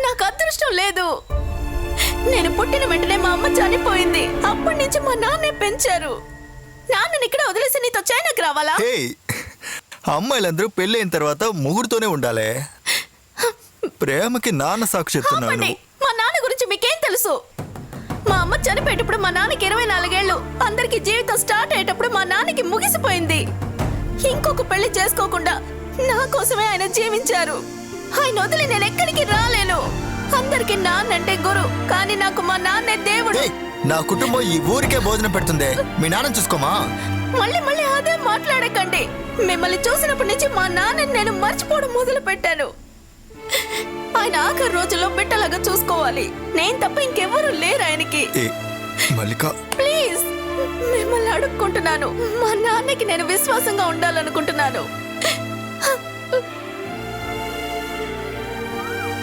నాకు అదృష్టం లేదు. నేను పుట్టిన వెంటనే మా అమ్మ చనిపోయింది. అప్పటి నుంచి మా నాన్నే పెంచారు. నాన్నని ఇక్కడ వదిలేసి నీతో చైనాకి రావాలా? అమ్మాయిలందరూ పెళ్ళైన తర్వాత ముగ్గురుతోనే ఉండాలి. ప్రేమకి నాన్న సాక్షి చెప్తున్నాను. మా నాన్న గురించి మీకేం తెలుసు? మా అమ్మ చనిపోయేటప్పుడు మా నాన్నకి 24 ఏళ్ళు. అందరికి జీవితం స్టార్ట్ అయ్యేటప్పుడు మా నాన్నకి ముగిసిపోయింది. ఇంకొక పెళ్లి చేసుకోకుండా నా కోసమే ఆయన జీవించారు. ఆయన వదిలి నేను ఎక్కడికి రాలేను. అందరికి నాన్నంటే గురు, కానీ నాకు మా నాన్నే దేవుడు. నా కుటుంబం ఈ ఊరికే భోజనం పెడుతుంది. మీ నాన్న చూసుకోమా? మళ్ళీ మళ్ళీ అదే మాట్లాడకండి. మిమ్మల్ని చూసినప్పటి నుంచి మా నాన్నని నేను మర్చిపోవడం మొదలు పెట్టాను. ఆయన ఆఖరి రోజుల్లో బిడ్డలాగా చూసుకోవాలి. నేను తప్ప ఇంకెవరూ లేరు ఆయనకి. ప్లీజ్ మిమ్మల్ని అడుక్కుంటున్నాను. మా నాన్నకి నేను విశ్వాసంగా ఉండాలనుకుంటున్నాను.